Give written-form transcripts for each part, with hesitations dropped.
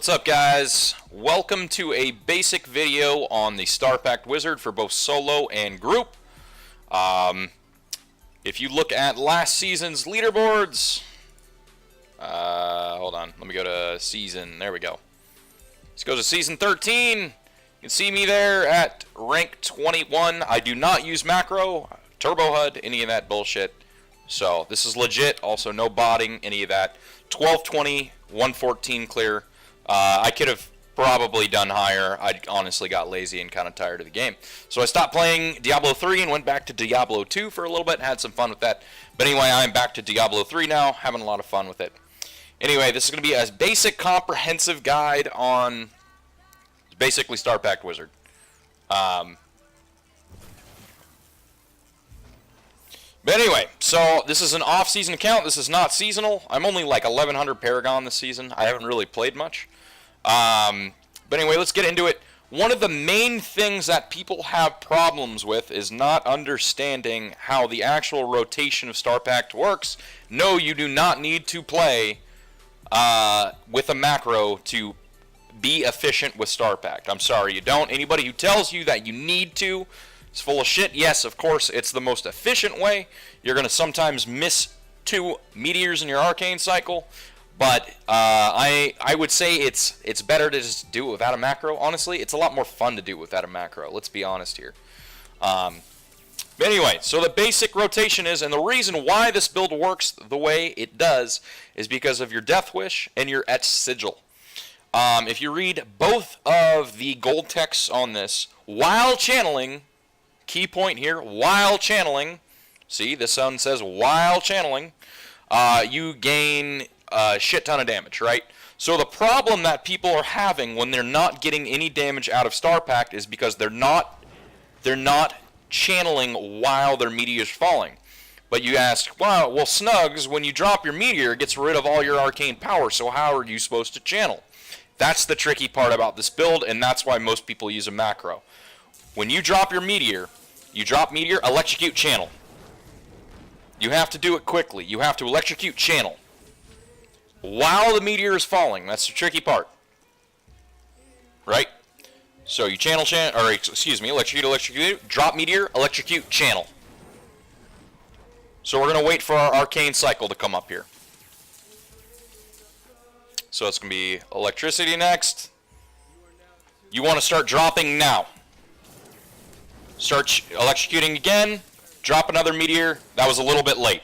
What's up, guys? Welcome to a basic video on the Starpact Wizard for both solo and group. If you look at last season's leaderboards, hold on, let me go to season, there we go. Let's go to season 13. You can see me there at rank 21. I do not use macro, turbo HUD, any of that bullshit. So this is legit, also no botting, any of that. 1220, 114 clear. I could have probably done higher. I honestly got lazy and kind of tired of the game. So I stopped playing Diablo 3 and went back to Diablo 2 for a little bit and had some fun with that. But anyway, I'm back to Diablo 3 now, having a lot of fun with it. Anyway, this is going to be a basic comprehensive guide on basically Starpact Wizard. But anyway, so this is an off-season account. This is not seasonal. I'm only like 1100 Paragon this season. I haven't really played much. But anyway, let's get into it. One of the main things that people have problems with is not understanding how the actual rotation of Starpact works. No, you do not need to play with a macro to be efficient with Starpact. I'm sorry, you don't. Anybody who tells you that you need to, it's full of shit. Yes, of course, it's the most efficient way. You're going to sometimes miss 2 meteors in your arcane cycle, but I would say it's better to just do it without a macro. Honestly, it's a lot more fun to do it without a macro. Let's be honest here. But anyway, so the basic rotation is, and the reason why this build works the way it does is because of your Death Wish and your Etched Sigil. If you read both of the gold texts on this while channeling, key point here, while channeling, see, this one says while channeling, you gain a shit ton of damage, right? So the problem that people are having when they're not getting any damage out of Starpact is because they're not channeling while their meteor's falling. But you ask, wow, well, Snugs, when you drop your meteor, it gets rid of all your arcane power, so how are you supposed to channel? That's the tricky part about this build, and that's why most people use a macro. When you drop your meteor, electrocute, channel. You have to do it quickly. You have to electrocute, channel while the meteor is falling. That's the tricky part, right? So you electrocute, drop meteor, electrocute, channel. So we're going to wait for our arcane cycle to come up here. So it's going to be electricity next. You want to start dropping now. Start electrocuting again, drop another meteor. That was a little bit late,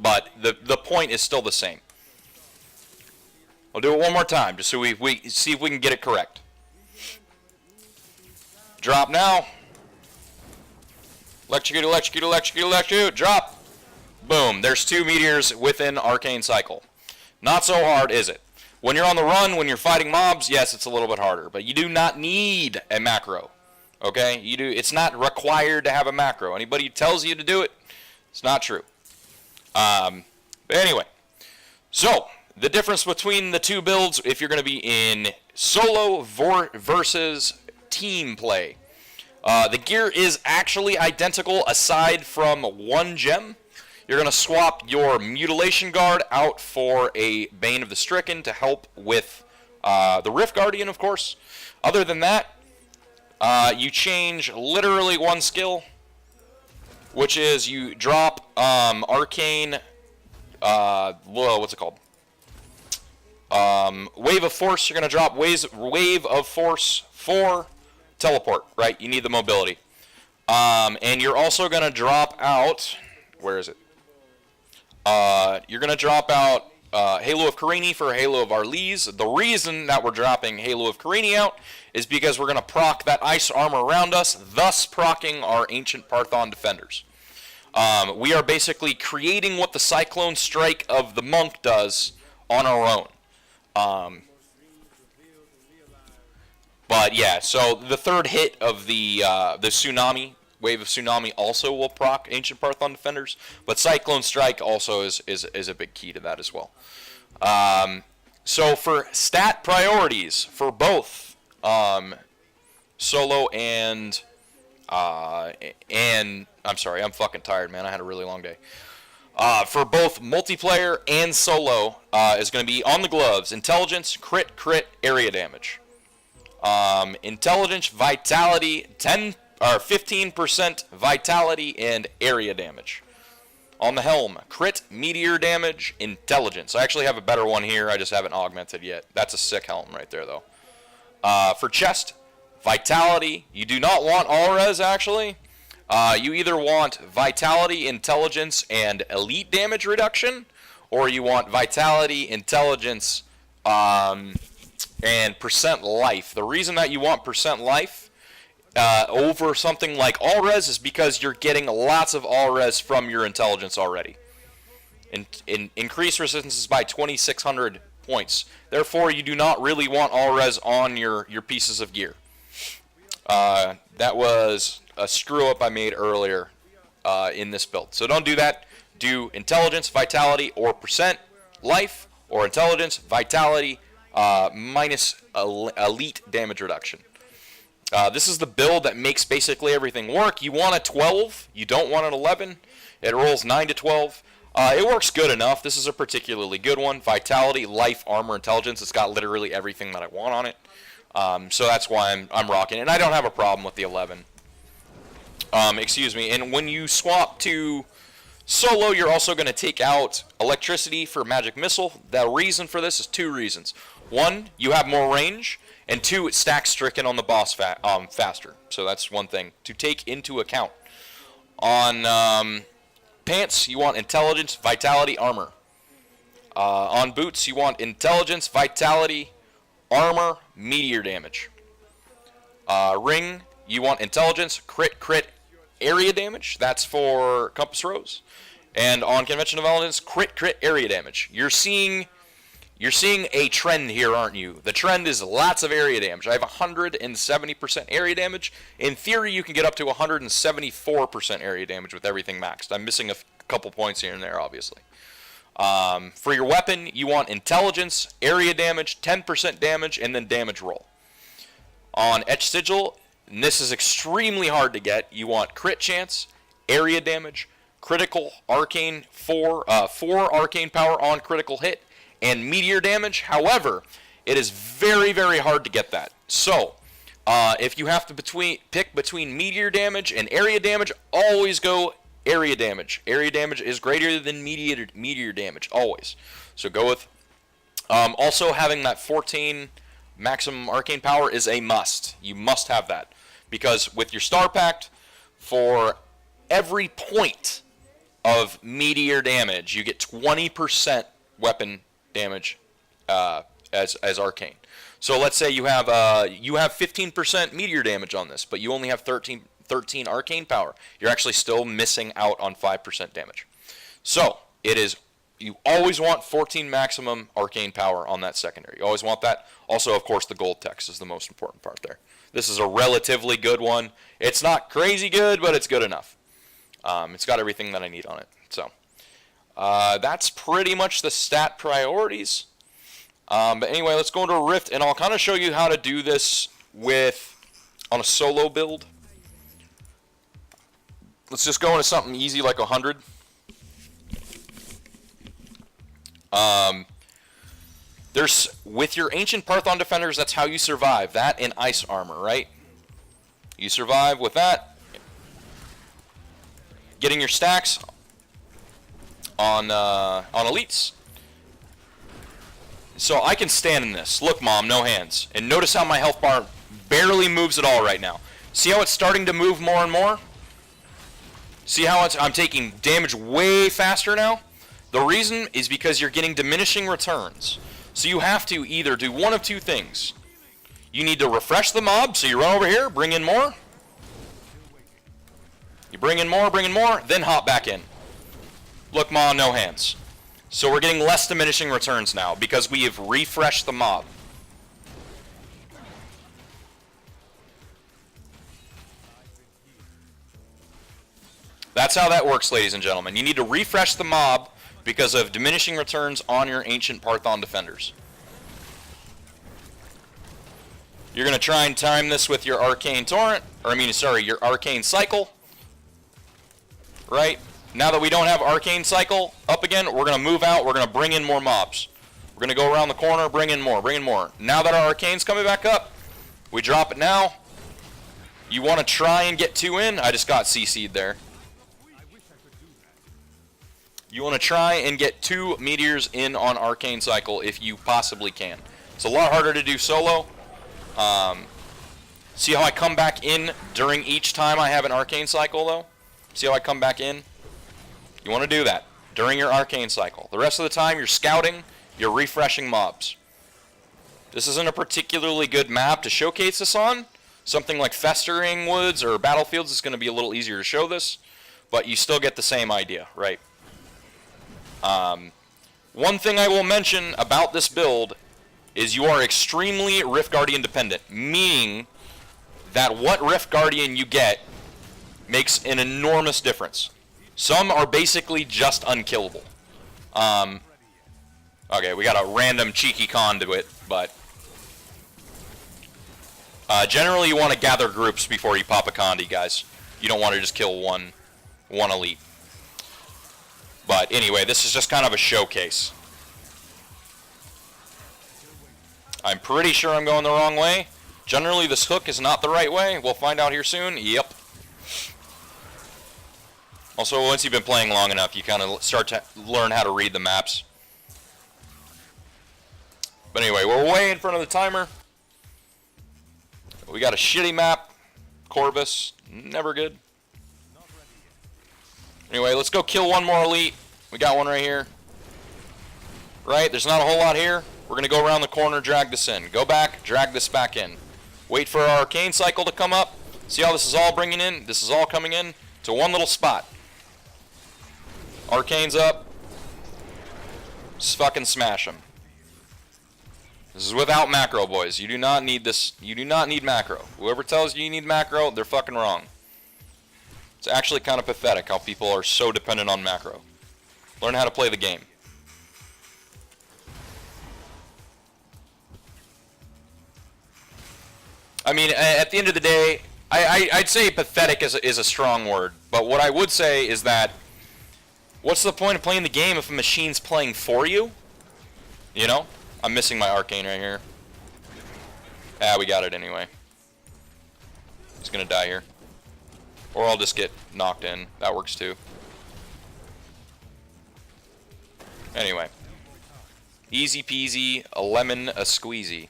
but the point is still the same. We'll do it one more time, just so we see if we can get it correct. Drop now. Electrocute, electrocute, electrocute, electrocute, drop. Boom, there's 2 meteors within arcane cycle. Not so hard, is it? When you're on the run, when you're fighting mobs, yes, it's a little bit harder, but you do not need a macro. Okay, it's not required to have a macro. Anybody who tells you to do it, it's not true. But anyway, so the difference between the 2 builds, if you're going to be in solo versus team play, the gear is actually identical aside from 1 gem. You're going to swap your Mutilation Guard out for a Bane of the Stricken to help with the Rift Guardian, of course. Other than that, you change literally 1 skill, which is you drop arcane, what's it called? Wave of Force. You're going to drop Wave of Force for teleport, right? You need the mobility. And you're also going to drop out, where is it? You're going to drop out Halo of Karini for Halo of Arlise. The reason that we're dropping Halo of Karini out is because we're going to proc that ice armor around us, thus procking our Ancient Parthon defenders. We are basically creating what the Cyclone Strike of the Monk does on our own. But yeah, so the 3rd hit of the Tsunami, Wave of Tsunami, also will proc Ancient Parthon defenders, but Cyclone Strike also is a big key to that as well. So for stat priorities for both solo and I'm sorry, I'm fucking tired, man. I had a really long day. For both multiplayer and solo, is going to be on the gloves, intelligence, crit, area damage. Intelligence, vitality, 10 or 15% vitality and area damage. On the helm, crit, meteor damage, intelligence. I actually have a better one here. I just haven't augmented yet. That's a sick helm right there, though. For chest, vitality. You do not want all res, actually. You either want vitality, intelligence, and elite damage reduction, or you want vitality, intelligence, and percent life. The reason that you want percent life over something like all res is because you're getting lots of all res from your intelligence already. Increase resistances by 2,600 points. Therefore, you do not really want all res on your pieces of gear. That was a screw up I made earlier in this build. So don't do that. Do intelligence, vitality, or percent life, or intelligence, vitality, minus elite damage reduction. This is the build that makes basically everything work. You want a 12. You don't want an 11. It rolls 9 to 12. It works good enough. This is a particularly good one. Vitality, life, armor, intelligence. It's got literally everything that I want on it. So that's why I'm rocking it. And I don't have a problem with the 11. Excuse me. And when you swap to solo, you're also going to take out electricity for magic missile. The reason for this is 2 reasons. 1, you have more range. And 2, it stacks stricken on the boss faster. So that's one thing to take into account. On pants, you want intelligence, vitality, armor. On boots, you want intelligence, vitality, armor, meteor damage. Ring, you want intelligence, crit, area damage. That's for compass rose. And on convention intelligence, crit, area damage. You're seeing a trend here, aren't you? The trend is lots of area damage. I have 170% area damage. In theory, you can get up to 174% area damage with everything maxed. I'm missing a couple points here and there, obviously. For your weapon, you want intelligence, area damage, 10% damage, and then damage roll. On Etch Sigil, and this is extremely hard to get, you want crit chance, area damage, critical arcane, 4 arcane power on critical hit, and meteor damage. However, it is very, very hard to get that. So, if you have to pick between meteor damage and area damage, always go area damage. Area damage is greater than meteor damage, always. So go with... also, having that 14 maximum arcane power is a must. You must have that. Because with your Starpact, for every point of meteor damage, you get 20% weapon damage as arcane. So let's say you have 15% meteor damage on this, but you only have 13 arcane power. You're actually still missing out on 5% damage. So you always want 14 maximum arcane power on that secondary. You always want that. Also, of course, the gold text is the most important part there. This is a relatively good one. It's not crazy good, but it's good enough. It's got everything that I need on it. So that's pretty much the stat priorities. But anyway, let's go into a Rift, and I'll kind of show you how to do this on a solo build. Let's just go into something easy like 100. With your Ancient Parthon Defenders, that's how you survive. That and Ice Armor, right? You survive with that. Getting your stacks on elites. So I can stand in this. Look, Mom, no hands. And notice how my health bar barely moves at all right now. See how it's starting to move more and more? See how I'm taking damage way faster now? The reason is because you're getting diminishing returns. So you have to either do one of 2 things. You need to refresh the mob, so you run over here, bring in more. You bring in more, then hop back in. Look, Mom, no hands. So we're getting less diminishing returns now because we have refreshed the mob. That's how that works, ladies and gentlemen. You need to refresh the mob because of diminishing returns on your Ancient Parthon Defenders. You're going to try and time this with your Arcane Torrent, your Arcane Cycle, right? now that we don't have Arcane Cycle up again, we're going to move out. We're going to bring in more mobs. We're going to go around the corner, bring in more, bring in more. Now that our Arcane's coming back up, we drop it now. You want to try and get 2 in? I just got CC'd there. You want to try and get 2 meteors in on Arcane Cycle if you possibly can. It's a lot harder to do solo. See how I come back in during each time I have an Arcane Cycle, though? See how I come back in? You want to do that during your Arcane Cycle. The rest of the time, you're scouting, you're refreshing mobs. This isn't a particularly good map to showcase this on. Something like Festering Woods or Battlefields is going to be a little easier to show this, but you still get the same idea, right? One thing I will mention about this build is you are extremely Rift Guardian dependent, meaning that what Rift Guardian you get makes an enormous difference. Some are basically just unkillable. Okay, we got a random cheeky conduit, but generally you want to gather groups before you pop a condi, guys. You don't want to just kill one elite. But anyway, this is just kind of a showcase. I'm pretty sure I'm going the wrong way. Generally, this hook is not the right way. We'll find out here soon. Yep. Also, once you've been playing long enough, you kind of start to learn how to read the maps. But anyway, we're way in front of the timer. We got a shitty map. Corvus, never good. Anyway, let's go kill one more elite. We got one right here. Right, there's not a whole lot here. We're going to go around the corner, drag this in. Go back, drag this back in. Wait for our Arcane Cycle to come up. See how this is all bringing in? This is all coming in to one little spot. Arcane's up. Just fucking smash them. This is without macro, boys. You do not need this. You do not need macro. Whoever tells you need macro, they're fucking wrong. It's actually kind of pathetic how people are so dependent on macro. Learn how to play the game. I mean, at the end of the day, I'd say pathetic is a strong word. But what I would say is that, what's the point of playing the game if a machine's playing for you? You know? I'm missing my Arcane right here. Ah, we got it anyway. He's gonna die here. Or I'll just get knocked in. That works too. Anyway. Easy peasy, a lemon, a squeezy.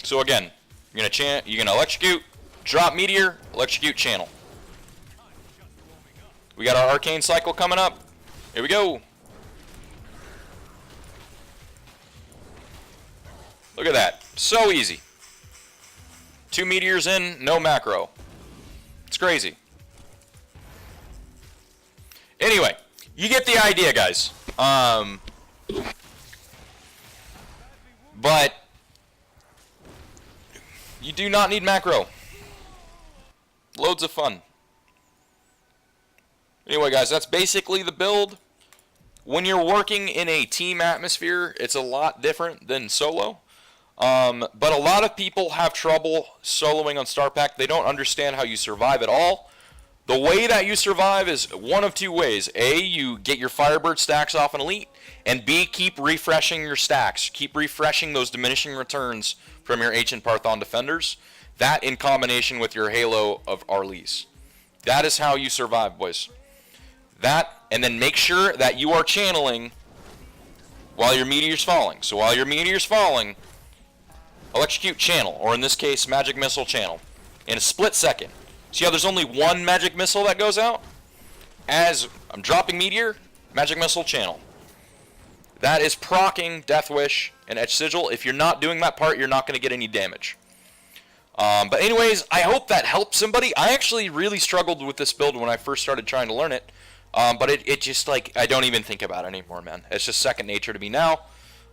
So again, you're gonna electrocute, drop meteor, electrocute channel. We got our Arcane Cycle coming up. Here we go. Look at that. So easy. 2 meteors in, no macro. It's crazy. Anyway, you get the idea, guys. But you do not need macro. Loads of fun. Anyway, guys, that's basically the build. When you're working in a team atmosphere, it's a lot different than solo. But a lot of people have trouble soloing on Starpact. They don't understand how you survive at all. The way that you survive is one of 2 ways. A, you get your Firebird stacks off an elite. And B, keep refreshing your stacks. Keep refreshing those diminishing returns from your Ancient Parthon defenders. That in combination with your Halo of Arlise. That is how you survive, boys. That, and then make sure that you are channeling while your meteor's falling. So while your meteor's falling, electrocute channel, or in this case, magic missile channel, in a split second. See how there's only one magic missile that goes out? As I'm dropping meteor, magic missile channel. That is proccing Death Wish and Etch Sigil. If you're not doing that part, you're not going to get any damage. But anyways, I hope that helped somebody. I actually really struggled with this build when I first started trying to learn it. But it just, like, I don't even think about it anymore, man. It's just second nature to me now.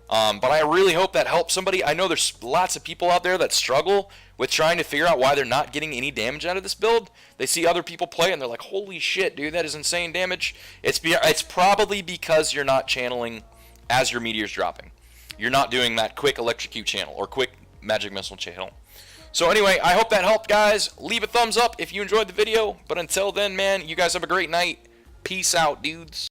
But I really hope that helps somebody. I know there's lots of people out there that struggle with trying to figure out why they're not getting any damage out of this build. They see other people play and they're like, holy shit, dude, that is insane damage. It's probably because you're not channeling as your meteor's dropping. You're not doing that quick electrocute channel or quick magic missile channel. So anyway, I hope that helped, guys. Leave a thumbs up if you enjoyed the video. But until then, man, you guys have a great night. Peace out, dudes.